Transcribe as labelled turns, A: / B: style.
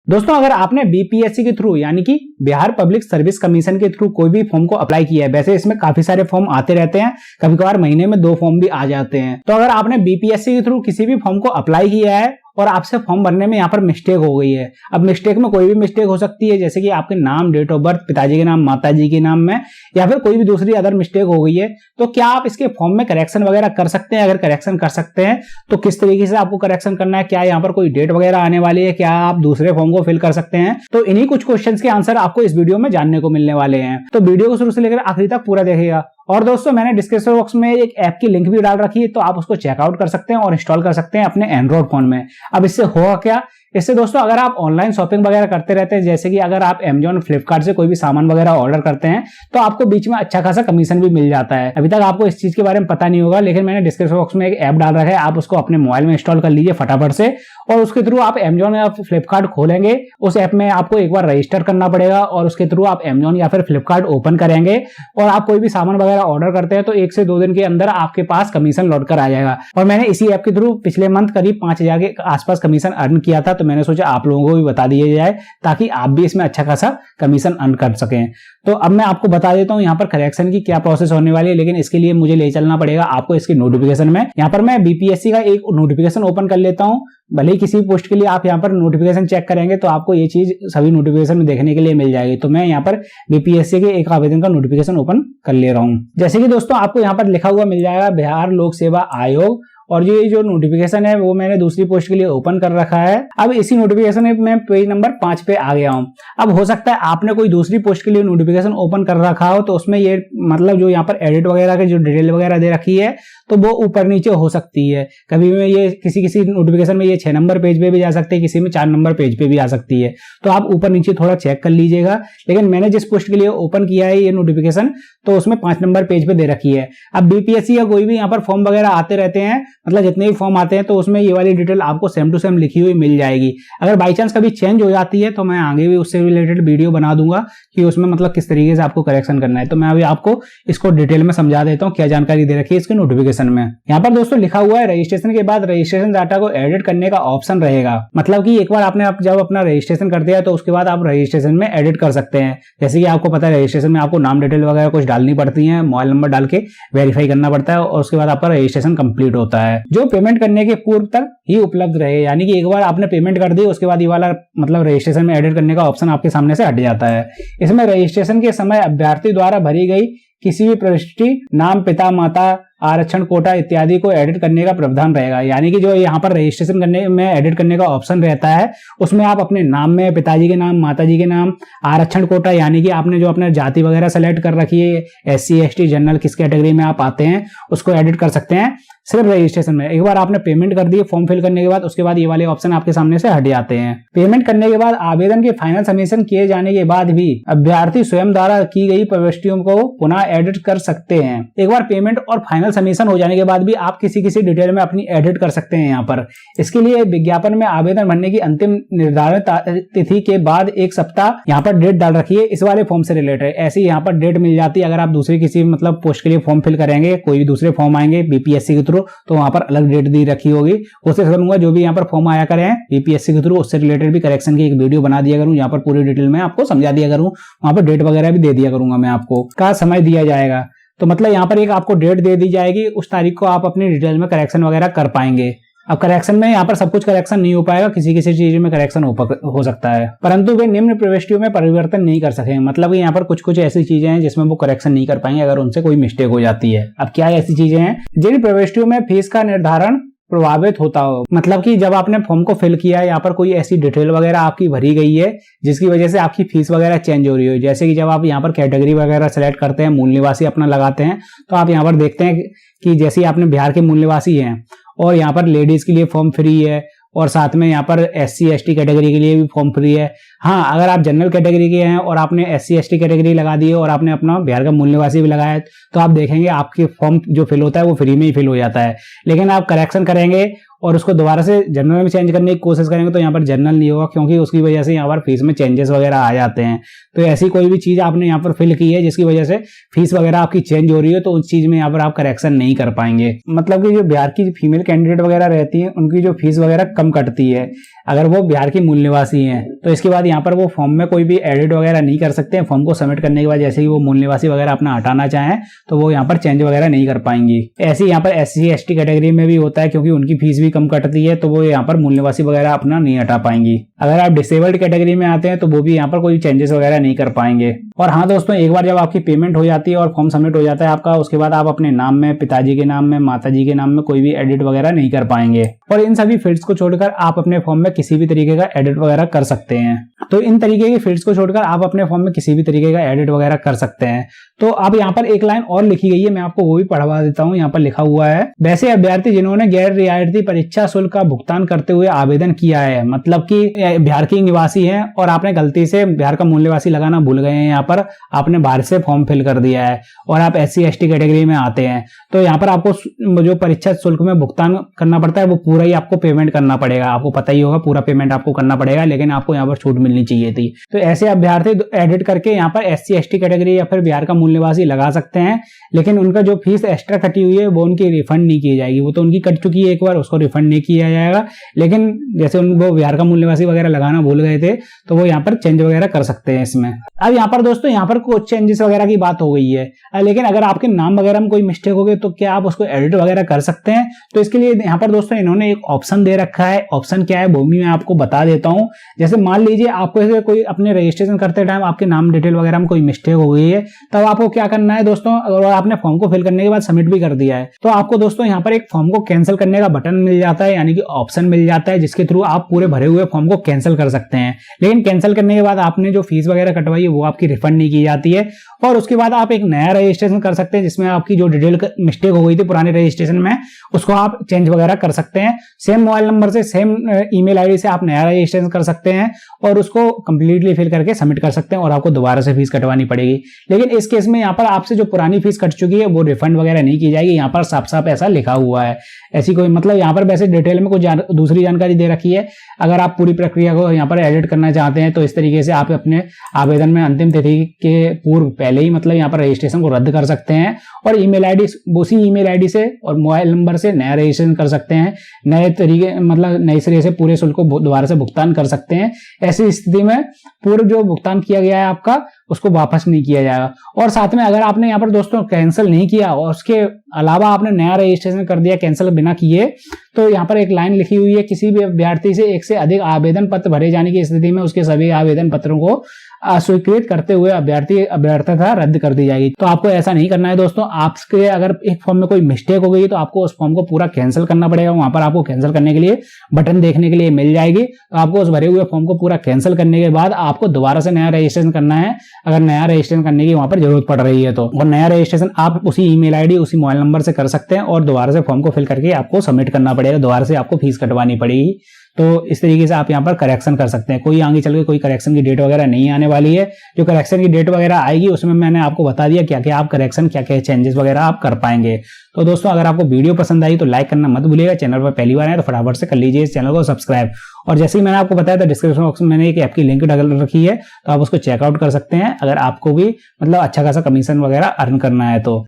A: दोस्तों अगर आपने बीपीएससी के थ्रू यानी कि बिहार पब्लिक सर्विस कमीशन के थ्रू कोई भी फॉर्म को अप्लाई किया है, वैसे इसमें काफी सारे फॉर्म आते रहते हैं, कभी कभार महीने में 2 फॉर्म भी आ जाते हैं। तो अगर आपने बीपीएससी के थ्रू किसी भी फॉर्म को अप्लाई किया है और आपसे फॉर्म भरने में यहाँ पर मिस्टेक हो गई है, अब मिस्टेक में कोई भी मिस्टेक हो सकती है, जैसे कि आपके नाम, डेट ऑफ बर्थ, पिताजी के नाम, माताजी के नाम में, या फिर कोई भी दूसरी अदर मिस्टेक हो गई है, तो क्या आप इसके फॉर्म में करेक्शन वगैरह कर सकते हैं? अगर करेक्शन कर सकते हैं तो किस तरीके से आपको करेक्शन करना है, क्या यहाँ पर कोई डेट वगैरह आने वाली है, क्या आप दूसरे फॉर्म को फिल कर सकते हैं? तो इन्हीं कुछ क्वेश्चंस के आंसर आपको इस वीडियो में जानने को मिलने वाले हैं, तो वीडियो को शुरू से लेकर आखिरी तक पूरा देखिएगा। और दोस्तों मैंने डिस्क्रिप्शन बॉक्स में एक ऐप की लिंक भी डाल रखी है, तो आप उसको चेकआउट कर सकते हैं और इंस्टॉल कर सकते हैं अपने एंड्रॉइड फोन में। अब इससे होगा क्या? इससे दोस्तों अगर आप ऑनलाइन शॉपिंग वगैरह करते रहते हैं, जैसे कि अगर आप Amazon, फ्लिपकार्ट से कोई भी सामान वगैरह ऑर्डर करते हैं, तो आपको बीच में अच्छा खासा कमीशन भी मिल जाता है। अभी तक आपको इस चीज के बारे में पता नहीं होगा, लेकिन मैंने डिस्क्रिप्शन बॉक्स में एक ऐप डाल रखा है, आप उसको अपने मोबाइल में इंस्टॉल कर लीजिए फटाफट से, और उसके थ्रू आप Amazon या फ्लिपकार्ट खोलेंगे। उस ऐप में आपको एक बार रजिस्टर करना पड़ेगा और उसके थ्रू आप Amazon या फिर फ्लिपकार्ट ओपन करेंगे और आप कोई भी सामान वगैरह ऑर्डर करते हैं तो 1 से 2 दिन के अंदर आपके पास कमीशन लौट कर आ जाएगा। और मैंने इसी ऐप के थ्रू पिछले मंथ करीब 5,000 के आसपास कमीशन अर्न किया था, तो मैंने सोचा आप लोगों को भी बता दिया जाए ताकि आप भी इसमें अच्छा खासा कमीशन अर्न कर सकें। तो अब मैं आपको बता देता हूं यहाँ पर करेक्शन की क्या प्रोसेस होने वाली है, लेकिन इसके लिए मुझे ले चलना पड़ेगा आपको इसकी नोटिफिकेशन में। यहाँ पर मैं बीपीएससी का एक नोटिफिकेशन ओपन कर लेता हूं। भले ही किसी पोस्ट के लिए आप यहाँ पर नोटिफिकेशन चेक करेंगे तो आपको ये चीज सभी नोटिफिकेशन में देखने के लिए मिल जाएगी। तो मैं यहाँ पर बीपीएससी के एक आवेदन का नोटिफिकेशन ओपन कर ले रहा हूँ। जैसे कि दोस्तों आपको यहाँ पर लिखा हुआ मिल जाएगा बिहार लोक सेवा आयोग, और ये जो नोटिफिकेशन है वो मैंने दूसरी पोस्ट के लिए ओपन कर रखा है। अब इसी नोटिफिकेशन में मैं पेज नंबर 5 पे आ गया हूं। अब हो सकता है आपने कोई दूसरी पोस्ट के लिए नोटिफिकेशन ओपन कर रखा हो, तो उसमें ये मतलब जो यहाँ पर एडिट वगैरह के जो डिटेल वगैरह दे रखी है तो वो ऊपर नीचे हो सकती है। कभी में ये किसी नोटिफिकेशन में ये 6 नंबर पेज पे भी जा सकती है, किसी में 4 नंबर पेज पे भी आ सकती है, तो आप ऊपर नीचे थोड़ा चेक कर लीजिएगा। लेकिन मैंने जिस पोस्ट के लिए ओपन किया है ये नोटिफिकेशन, तो उसमें 5 नंबर पेज पे दे रखी है। अब बीपीएससी या कोई भी यहाँ पर फॉर्म वगैरह आते रहते हैं, मतलब जितने भी फॉर्म आते हैं, तो उसमें ये वाली डिटेल आपको सेम टू सेम लिखी हुई मिल जाएगी। अगर बाई चांस कभी चेंज हो जाती है तो मैं आगे भी उससे रिलेटेड वीडियो बना दूंगा कि उसमें मतलब किस तरीके से आपको करेक्शन करना है। तो मैं अभी आपको इसको डिटेल में समझा देता हूँ क्या जानकारी दे रखी है इसके नोटिफिकेशन में। यहाँ पर दोस्तों लिखा हुआ है रजिस्ट्रेशन के बाद रजिस्ट्रेशन डाटा को एडिट करने का ऑप्शन रहेगा। मतलब कि एक बार आपने जब अपना रजिस्ट्रेशन कर दिया तो उसके बाद आप रजिस्ट्रेशन में एडिट कर सकते हैं। जैसे कि आपको पता है रजिस्ट्रेशन में आपको नाम, डिटेल वगैरह कुछ डालनी पड़ती है, मोबाइल नंबर डाल के वेरीफाई करना पड़ता है और उसके बाद आपका रजिस्ट्रेशन कंप्लीट होता है, जो पेमेंट करने के पूर्व तक ही उपलब्ध रहे। यानी कि एक बार आपने पेमेंट कर दी उसके बाद ये वाला मतलब रजिस्ट्रेशन में एडिट करने का ऑप्शन आपके सामने से हट जाता है। इसमें रजिस्ट्रेशन के समय अभ्यर्थी द्वारा भरी गई किसी भी प्रविष्टि, नाम, पिता, माता, आरक्षण, कोटा इत्यादि को एडिट करने का प्रावधान रहेगा। यानी कि जो यहाँ पर रजिस्ट्रेशन करने में एडिट करने का ऑप्शन रहता है उसमें आप अपने नाम में पिताजी के नाम, माताजी के नाम, आरक्षण कोटा यानी कि आपने जो अपने जाति वगैरह सेलेक्ट कर रखी है, SC ST जनरल किस कैटेगरी में आप आते हैं, उसको एडिट कर सकते हैं सिर्फ रजिस्ट्रेशन में। एक बार आपने पेमेंट कर दी फॉर्म फिल करने के बाद, उसके बाद ये वाले ऑप्शन आपके सामने से हट जाते हैं। पेमेंट करने के बाद आवेदन के फाइनल सबमिशन किए जाने के बाद भी अभ्यर्थी स्वयं द्वारा की गई प्रविष्टियों को पुनः एडिट कर सकते हैं। एक बार पेमेंट और फाइनल सबमिशन हो जाने के बाद भी आप किसी डिटेल में अपनी एडिट कर सकते हैं। यहाँ पर इसके लिए विज्ञापन में आवेदन भरने की अंतिम निर्धारित तिथि के बाद 1 सप्ताह यहाँ पर डेट डाल रखी है इस वाले फॉर्म से रिलेटेड। ऐसी यहाँ पर डेट मिल जाती है। अगर आप दूसरी किसी मतलब पोस्ट के लिए फॉर्म फिल करेंगे, कोई भी दूसरे फॉर्म आएंगे बीपीएससी के थ्रू, तो वहां पर अलग डेट दी रखी होगी। कोशिश करूंगा जो भी यहाँ पर फॉर्म आया करें बीपीएससी के थ्रू उससे रिलेटेड भी करेक्शन की एक वीडियो बना दिया करूं, यहाँ पर पूरी डिटेल में आपको समझा दिया करूं, वहां पर डेट वगैरह भी दे दिया करूंगा मैं आपको, का समय दिया जाएगा। तो मतलब यहाँ पर एक आपको डेट दे दी जाएगी, उस तारीख को आप अपनी डिटेल में करेक्शन वगैरह कर पाएंगे। अब करेक्शन में यहाँ पर सब कुछ करेक्शन नहीं हो पाएगा, किसी चीज में करेक्शन हो सकता है, परंतु वे निम्न प्रविष्टियों में परिवर्तन नहीं कर सकेंगे। मतलब कि यहाँ पर कुछ ऐसी चीजें हैं जिसमें वो करेक्शन नहीं कर पाएंगे अगर उनसे कोई मिस्टेक हो जाती है। अब क्या ऐसी चीजें हैं? जिन प्रविष्टियों में फीस का निर्धारण प्रभावित होता हो, मतलब कि जब आपने फॉर्म को फिल किया है यहाँ पर कोई ऐसी डिटेल वगैरह आपकी भरी गई है जिसकी वजह से आपकी फीस वगैरह चेंज हो रही है। जैसे कि जब आप यहाँ पर कैटेगरी वगैरह सेलेक्ट करते हैं, मूल निवासी अपना लगाते हैं, तो आप यहाँ पर देखते हैं कि जैसे आपने बिहार के मूल निवासी हैं और यहाँ पर लेडीज के लिए फॉर्म फ्री है और साथ में यहाँ पर SC ST कैटेगरी के लिए भी फॉर्म फ्री है। हाँ, अगर आप जनरल कैटेगरी के हैं और आपने SC ST कैटेगरी लगा दी है और आपने अपना बिहार का मूल निवासी भी लगाया है, तो आप देखेंगे आपके फॉर्म जो फिल होता है वो फ्री में ही फिल हो जाता है। लेकिन आप करेक्शन करेंगे और उसको दोबारा से जनरल में चेंज करने की कोशिश करेंगे तो यहाँ पर जनरल नहीं होगा, क्योंकि उसकी वजह से यहाँ पर फीस में चेंजेस वगैरह आ जाते हैं। तो ऐसी कोई भी चीज आपने यहाँ पर फिल की है जिसकी वजह से फीस वगैरह आपकी चेंज हो रही है, तो उस चीज में यहाँ पर आप करेक्शन नहीं कर पाएंगे। मतलब कि जो बिहार की फीमेल कैंडिडेट वगैरह रहती है उनकी जो फीस वगैरह कम कटती है अगर वो बिहार की मूल निवासी हैं, तो इसके बाद यहाँ पर वो फॉर्म में कोई भी एडिट वगैरह नहीं कर सकते हैं। फॉर्म को सबमिट करने के बाद जैसे ही वो मूल निवासी वगैरह अपना हटाना चाहें तो वो यहाँ पर चेंज वगैरह नहीं कर पाएंगी। ऐसे यहाँ पर SC ST कैटेगरी में भी होता है, क्योंकि उनकी फीस भी कम कटती है तो वो यहाँ पर मूल निवासी वगैरह अपना नहीं हटा पाएंगी। अगर आप डिसेबल्ड कैटेगरी में आते हैं तो वो भी यहाँ पर कोई चेंजेस वगैरह नहीं कर पाएंगे। और हाँ दोस्तों, एक बार जब आपकी पेमेंट हो जाती है और फॉर्म सबमिट हो जाता है आपका, उसके बाद आप अपने नाम में, पिताजी के नाम में, माताजी के नाम में कोई भी एडिट वगैरह नहीं कर पाएंगे। और इन सभी फील्ड्स को छोड़कर आप अपने फॉर्म में किसी भी तरीके का एडिट वगैरह कर सकते हैं। तो इन तरीके की फील्ड्स को छोड़कर आप अपने फॉर्म में किसी भी तरीके का एडिट वगैरह कर सकते हैं। तो अब यहाँ पर एक लाइन और लिखी गई है, मैं आपको वो भी पढ़वा देता हूँ। यहाँ पर लिखा हुआ है, वैसे अभ्यर्थी जिन्होंने गैर रियायती परीक्षा शुल्क का भुगतान करते हुए आवेदन किया है, मतलब कि बिहार के निवासी हैं और आपने गलती से बिहार का मूल निवासी लगाना भूल गए हैं, यहाँ पर आपने बाहर से फॉर्म फिल कर दिया है और आप SC ST कैटेगरी में आते हैं, तो यहाँ पर आपको जो परीक्षा शुल्क में भुगतान करना पड़ता है वो पूरा ही आपको पेमेंट करना पड़ेगा। आपको पता ही होगा, पूरा पेमेंट आपको करना पड़ेगा, लेकिन आपको यहाँ पर छूट मिलनी चाहिए थी। तो ऐसे अभ्यर्थी एडिट करके यहाँ पर SC ST कैटेगरी या फिर बिहार का मूल निवासी लगा सकते हैं, लेकिन उनका जो फीस एक्स्ट्रा कटी हुई है वो उनकी रिफंड नहीं की जाएगी। वो तो उनकी कट चुकी है एक बार, उसको रिफंड नहीं किया जाएगा। लेकिन जैसे वो बिहार का मूल निवासी वगैरह लगाना भूल गए थे तो वो यहाँ पर चेंज वगैरह कर सकते हैं इसमें। अब यहाँ पर दोस्तों, यहाँ पर कुछ चेंजेस वगैरह की बात हो गई है, लेकिन अगर आपके नाम वगैरह में कोई मिस्टेक हो गई तो क्या आप उसको एडिट वगैरह कर सकते हैं? तो इसके लिए यहाँ पर दोस्तों इन्होंने एक ऑप्शन दे रखा है। ऑप्शन क्या है वो भी मैं आपको बता देता हूँ। जैसे मान लीजिए आपको कोई अपने रजिस्ट्रेशन करते टाइम आपके नाम डिटेल वगैरह में कोई मिस्टेक हो गई है, तब आपको क्या करना है दोस्तों, और आपने फॉर्म को फिल करने के बाद सबमिट भी कर दिया है, तो आपको दोस्तों यहाँ पर एक फॉर्म को कैंसिल करने का बटन मिल जाता है, यानी कि ऑप्शन मिल जाता है, जिसके थ्रू आप पूरे भरे हुए फॉर्म को कैंसिल कर सकते हैं। लेकिन कैंसिल करने के बाद आपने जो फीस वगैरह कटवाई है वो आपकी रिफंड नहीं की जाती है, और उसके बाद आप एक नया रजिस्ट्रेशन कर सकते हैं जिसमें आपकी जो डिटेल मिस्टेक हो गई थी पुराने रजिस्ट्रेशन में उसको आप चेंज वगैरह कर सकते हैं। सेम मोबाइल नंबर से, सेम ईमेल आईडी से आप नया रजिस्ट्रेशन कर सकते हैं और उसको कंप्लीटली फिल करके सबमिट कर सकते हैं, और आपको दोबारा से फीस कटवानी पड़ेगी। लेकिन इस केस में यहाँ पर आपसे जो पुरानी फीस कट चुकी है वो रिफंड वगैरह नहीं की जाएगी। यहाँ पर साफ साफ ऐसा लिखा हुआ है। ऐसी कोई मतलब यहाँ पर वैसे डिटेल में कुछ दूसरी जानकारी दे रखी है। अगर आप पूरी प्रक्रिया को यहाँ पर एडिट करना चाहते हैं तो इस तरीके से आप अपने आवेदन में अंतिम तिथि के पूर्व पहले ही मतलब यहाँ पर रजिस्ट्रेशन को रद्द कर सकते हैं, और ईमेल आईडी उसी ईमेल आईडी से और मोबाइल नंबर से नया रजिस्ट्रेशन कर सकते हैं। नए तरीके मतलब नए सिरे से पूरे शुल्क को दोबारा से भुगतान कर सकते हैं। ऐसी स्थिति में पूर्व जो भुगतान किया गया है आपका उसको वापस नहीं किया जाएगा। और साथ में अगर आपने यहाँ पर दोस्तों कैंसिल नहीं किया और उसके अलावा आपने नया रजिस्ट्रेशन कर दिया कैंसिल बिना किए, तो यहाँ पर एक लाइन लिखी हुई है, किसी भी अभ्यर्थी से एक से अधिक आवेदन पत्र भरे जाने की स्थिति में उसके सभी आवेदन पत्रों को अस्वीकृत करते हुए अभ्यर्थता रद्द कर दी जाएगी। तो आपको ऐसा नहीं करना है दोस्तों। आपके अगर एक फॉर्म में कोई मिस्टेक हो गई तो आपको उस फॉर्म को पूरा कैंसिल करना पड़ेगा। वहां पर आपको कैंसिल करने के लिए बटन देखने के लिए मिल जाएगी, तो आपको उस भरे हुए फॉर्म को पूरा कैंसिल करने के बाद आपको दोबारा से नया रजिस्ट्रेशन करना है, अगर नया रजिस्ट्रेशन करने की वहां पर जरूरत पड़ रही है तो। और नया रजिस्ट्रेशन आप उसी ईमेल आईडी उसी मोबाइल नंबर से कर सकते हैं, और दोबारा से फॉर्म को फिल करके आपको सबमिट करना पड़ेगा, दोबारा से आपको फीस कटवानी पड़ेगी। तो इस तरीके से आप यहाँ पर करेक्शन कर सकते हैं। कोई आगे चल के कोई करेक्शन की डेट वगैरह नहीं आने वाली है। जो करेक्शन की डेट वगैरह आएगी उसमें मैंने आपको बता दिया क्या क्या आप करेक्शन, क्या क्या चेंजेस वगैरह आप कर पाएंगे। तो दोस्तों, अगर आपको वीडियो पसंद आई तो लाइक करना मत भूलिएगा। चैनल पर पहली बार है तो फटाफट से कर लीजिए इस चैनल को सब्सक्राइब। और जैसे ही मैंने आपको बताया था डिस्क्रिप्शन बॉक्स में मैंने एक ऐप की लिंक डाल रखी है, तो आप उसको चेकआउट कर सकते हैं अगर आपको भी मतलब अच्छा खासा कमीशन वगैरह अर्न करना है तो।